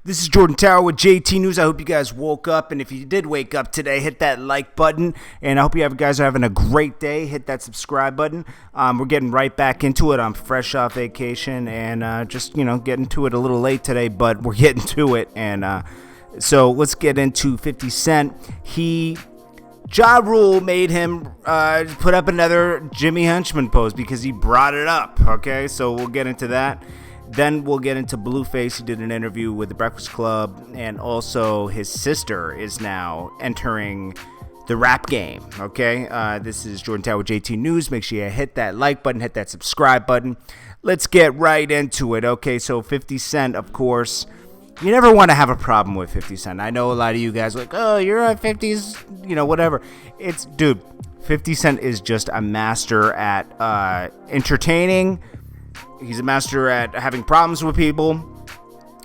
This is Jordan Tower with JT News. I hope you guys woke up, and if you did wake up today, hit that like button, and I hope you guys are having a great day. Hit that subscribe button. We're getting right back into it. I'm fresh off vacation, and just, getting to it a little late today, but we're getting to it, and so let's get into 50 Cent. Ja Rule made him put up another Jimmy Henchman post because he brought it up, okay? So we'll get into that. Then we'll get into Blueface. He did an interview with the Breakfast Club, and also his sister is now entering the rap game, okay? This is Jordan Tower with JT News. Make sure you hit that like button, hit that subscribe button. Let's get right into it, okay? So 50 Cent, of course. You never want to have a problem with 50 Cent. I know a lot of you guys are like, oh, you're on 50s, whatever. Dude, 50 Cent is just a master at entertaining. He's a master at having problems with people,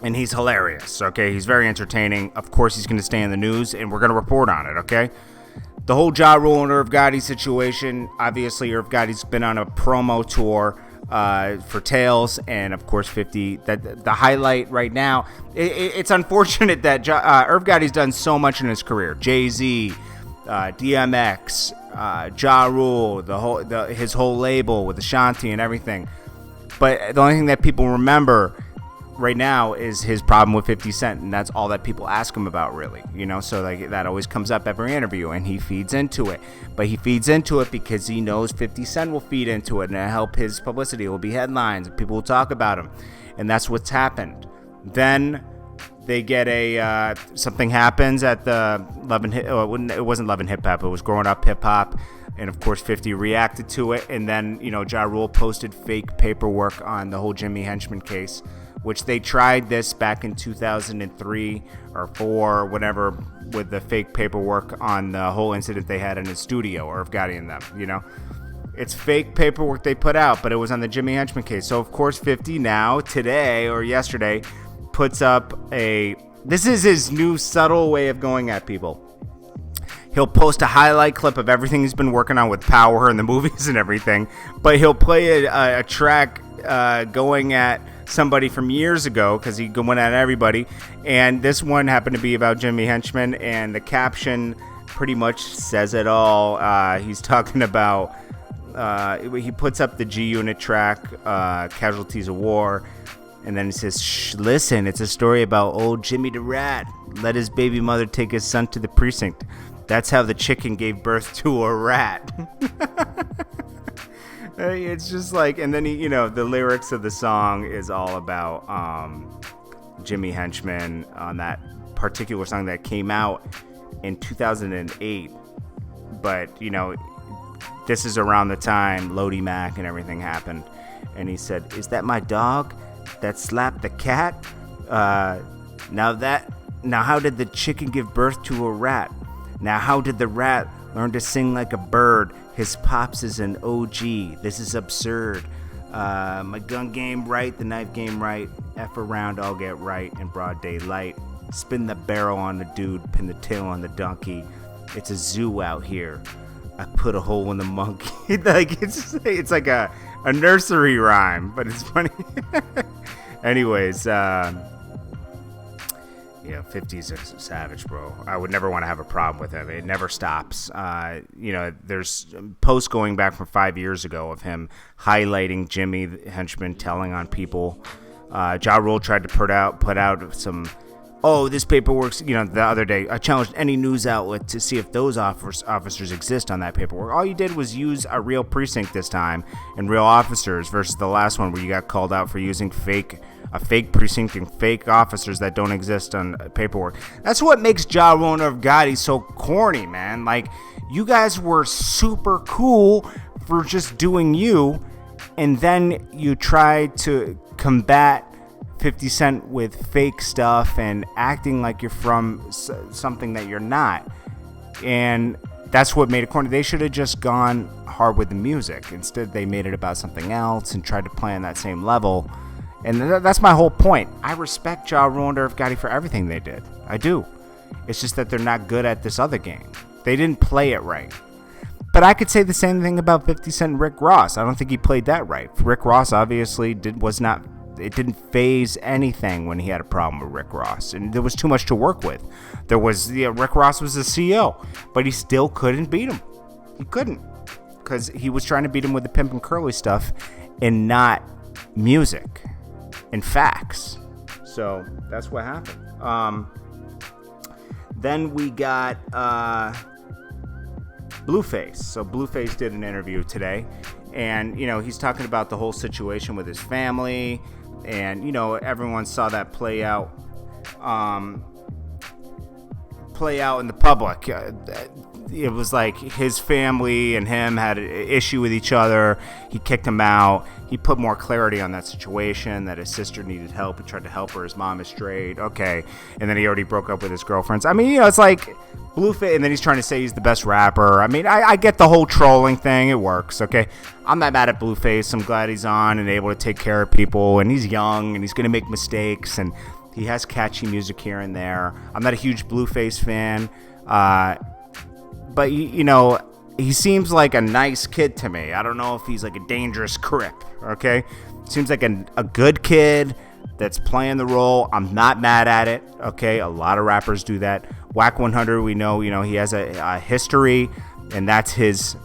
and he's hilarious, okay? He's very entertaining. Of course, he's going to stay in the news, and we're going to report on it, okay? The whole Ja Rule and Irv Gotti situation, obviously, Irv Gotti's been on a promo tour for Tales, and of course 50. That the highlight right now. It's unfortunate that Irv Gotti's done so much in his career. Jay-Z, DMX, Ja Rule, his whole label with Ashanti and everything. But the only thing that people remember right now is his problem with 50 Cent, and that's all that people ask him about, really. So that always comes up every interview, and he feeds into it. But he feeds into it because he knows 50 Cent will feed into it, and it'll help his publicity. It will be headlines, and people will talk about him, and that's what's happened. Then they get something happens at the Love and Hip. It wasn't Love and Hip Hop. It was Growing Up Hip Hop. And, of course, 50 reacted to it. And then, Ja Rule posted fake paperwork on the whole Jimmy Henchman case, which they tried this back in 2003 or 4 or whatever with the fake paperwork on the whole incident they had in his studio, or Irv Gotti and them, It's fake paperwork they put out, but it was on the Jimmy Henchman case. So, of course, 50 now, today or yesterday, puts up this is his new subtle way of going at people. He'll post a highlight clip of everything he's been working on with Power and the movies and everything, but he'll play a track going at somebody from years ago because he went at everybody, and this one happened to be about Jimmy Henchman, and the caption pretty much says it all. He's talking about, he puts up the G-Unit track, Casualties of War, and then he says, shh, listen, it's a story about old Jimmy the Rat. Let his baby mother take his son to the precinct. That's how the chicken gave birth to a rat. It's just like, and then the lyrics of the song is all about Jimmy Henchman on that particular song that came out in 2008. But, this is around the time Lodi Mac and everything happened. And he said, is that my dog that slapped the cat? Now how did the chicken give birth to a rat? Now, how did the rat learn to sing like a bird? His pops is an OG. This is absurd. My gun game right, the knife game right. F around, I'll get right in broad daylight. Spin the barrel on the dude, pin the tail on the donkey. It's a zoo out here. I put a hole in the monkey. It's like a nursery rhyme, but it's funny. Anyways, 50's a savage, bro. I would never want to have a problem with him. It never stops. There's posts going back from 5 years ago of him highlighting Jimmy Henchman telling on people. Ja Rule tried to put out some, this paperwork's, the other day, I challenged any news outlet to see if those officers exist on that paperwork. All you did was use a real precinct this time and real officers versus the last one where you got called out for using a fake precinct and fake officers that don't exist on paperwork. That's what makes Ja Rule and Irv Gotti so corny, man. Like, you guys were super cool for just doing you, and then you tried to combat 50 Cent with fake stuff and acting like you're from something that you're not. And that's what made it corny. They should have just gone hard with the music. Instead, they made it about something else and tried to play on that same level. And that's my whole point. I respect Ja Rule and Irv Gotti for everything they did. I do. It's just that they're not good at this other game. They didn't play it right. But I could say the same thing about 50 Cent and Rick Ross. I don't think he played that right. Rick Ross obviously was not it didn't phase anything when he had a problem with Rick Ross, and there was too much to work with. Rick Ross was the CEO, but he still couldn't beat him. He couldn't, because he was trying to beat him with the Pimp and Curly stuff and not music and facts. So that's what happened. Then we got Blueface. So Blueface did an interview today, and he's talking about the whole situation with his family, and everyone saw that play out in the public. It was like his family and him had an issue with each other. He kicked him out. He put more clarity on that situation, that his sister needed help. He tried to help her. His mom is straight. Okay. And then he already broke up with his girlfriends. I mean, it's like Blueface, and then he's trying to say he's the best rapper. I mean, I get the whole trolling thing. It works, okay? I'm not mad at Blueface. I'm glad he's on and able to take care of people, and he's young, and he's going to make mistakes, and he has catchy music here and there. I'm not a huge Blueface fan, but, he seems like a nice kid to me. I don't know if he's like a dangerous crip, okay? Seems like a good kid that's playing the role. I'm not mad at it, okay? A lot of rappers do that. Wack100, we know, he has a history, and that's who's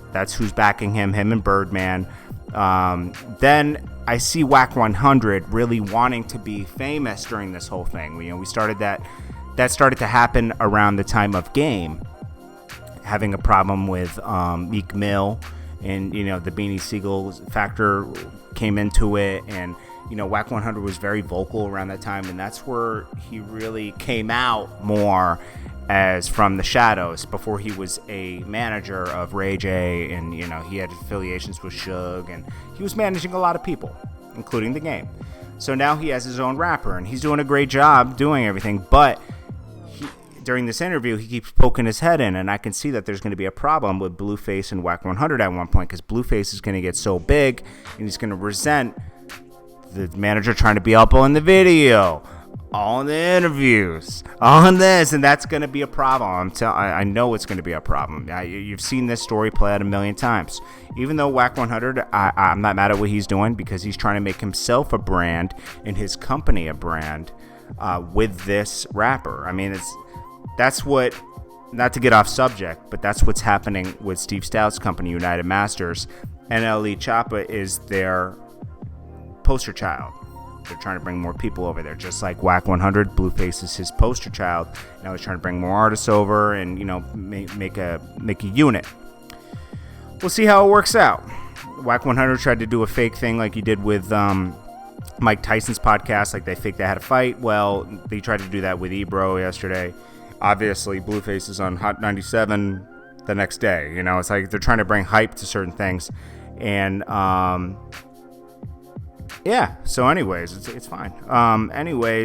backing him and Birdman. Then I see Wack100 really wanting to be famous during this whole thing. We started that started to happen around the time of Game, having a problem with Meek Mill, and the Beanie Siegel factor came into it, and Wack100 was very vocal around that time, and that's where he really came out more as from the shadows. Before, he was a manager of Ray J, and he had affiliations with Suge, and he was managing a lot of people, including the Game. So now he has his own rapper, and he's doing a great job doing everything, but during this interview, he keeps poking his head in, and I can see that there's going to be a problem with Blueface and Wack100 at one point, because Blueface is going to get so big, and he's going to resent the manager trying to be up on the video, all in the interviews, all in this, and that's going to be a problem. I know it's going to be a problem. You've seen this story play out a million times. Even though Wack100, I'm not mad at what he's doing, because he's trying to make himself a brand and his company a brand with this rapper. I mean, that's what, not to get off subject, but that's what's happening with Steve Stout's company, United Masters. NLE Choppa is their poster child. They're trying to bring more people over there, just like Wack100. Blueface is his poster child. Now he's trying to bring more artists over, and make a unit. We'll see how it works out. Wack100 tried to do a fake thing like he did with Mike Tyson's podcast, like they faked they had a fight. Well, they tried to do that with Ebro yesterday. Obviously, Blueface is on Hot 97 the next day. It's like they're trying to bring hype to certain things. And, yeah. So anyways, it's fine. We'll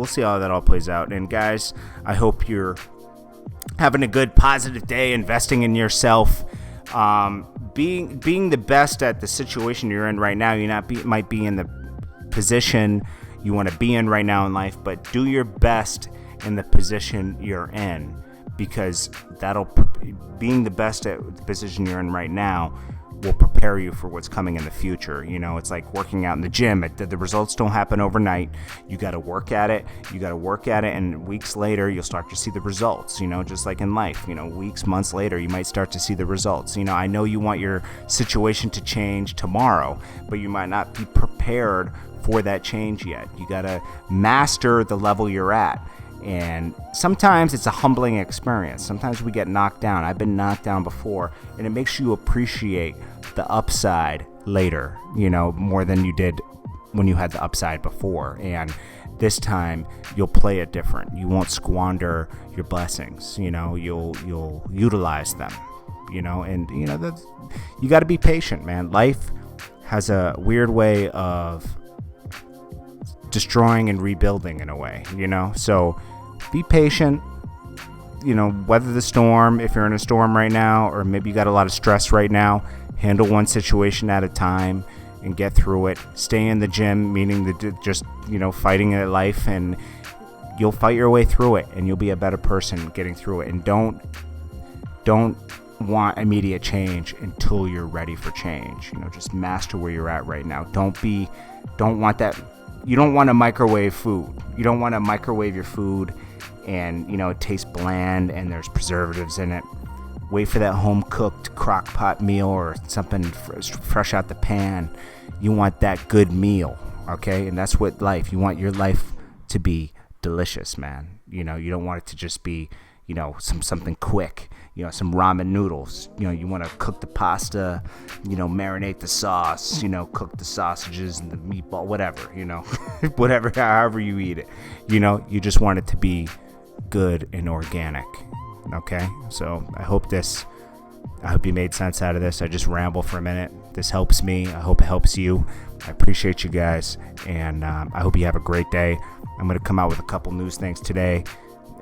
see how that all plays out. And guys, I hope you're having a good, positive day, investing in yourself. Being the best at the situation you're in right now. Might be in the position you want to be in right now in life, but do your best in the position you're in, because being the best at the position you're in right now will prepare you for what's coming in the future. It's like working out in the gym. The results don't happen overnight. You got to work at it. And weeks later, you'll start to see the results, just like in life. Weeks, months later, you might start to see the results. I know you want your situation to change tomorrow, but you might not be prepared for that change yet. You got to master the level you're at. And sometimes it's a humbling experience. Sometimes we get knocked down. I've been knocked down before, and it makes you appreciate the upside later, more than you did when you had the upside before. And this time you'll play it different. You won't squander your blessings. You'll utilize them. That's, you got to be patient, man. Life has a weird way of destroying and rebuilding in a way, so be patient, weather the storm. If you're in a storm right now, or maybe you got a lot of stress right now, handle one situation at a time and get through it. Stay in the gym, meaning just fighting at life, and you'll fight your way through it, and you'll be a better person getting through it. And don't want immediate change until you're ready for change. Just master where you're at right now. You don't want to microwave food. You don't want to microwave your food and, it tastes bland and there's preservatives in it. Wait for that home cooked crock pot meal or something fresh out the pan. You want that good meal, okay? And that's what you want your life to be delicious, man. You don't want it to just be, something quick, some ramen noodles. You want to cook the pasta, marinate the sauce, cook the sausages and the meatball, whatever, whatever, however you eat it. You just want it to be good and organic. Okay, so I hope you made sense out of this. I just ramble for a minute. This helps me. I hope it helps you. I appreciate you guys, and I hope you have a great day. I'm going to come out with a couple news things today,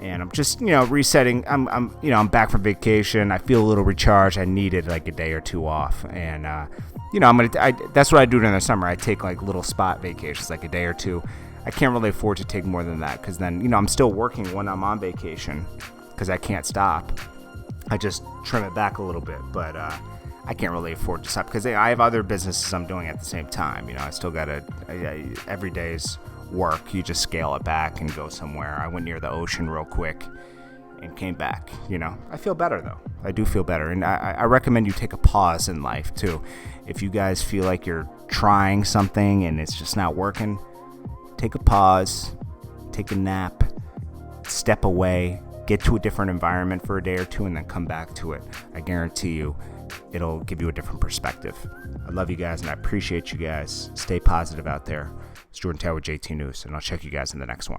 and I'm just resetting. I'm back from vacation. I feel a little recharged. I needed like a day or two off, and that's what I do during the summer. I take like little spot vacations, like a day or two. I can't really afford to take more than that because then I'm still working when I'm on vacation. Because I can't stop. I just trim it back a little bit, but I can't really afford to stop because I have other businesses I'm doing at the same time. I still gotta every day's work. You just scale it back and go somewhere. I went near the ocean real quick and came back. I feel better though. I do feel better, and I recommend you take a pause in life too. If you guys feel like you're trying something and it's just not working, take a pause, take a nap, step away. Get to a different environment for a day or two and then come back to it. I guarantee you it'll give you a different perspective. I love you guys and I appreciate you guys. Stay positive out there. It's Jordan Tower with JT News, and I'll check you guys in the next one.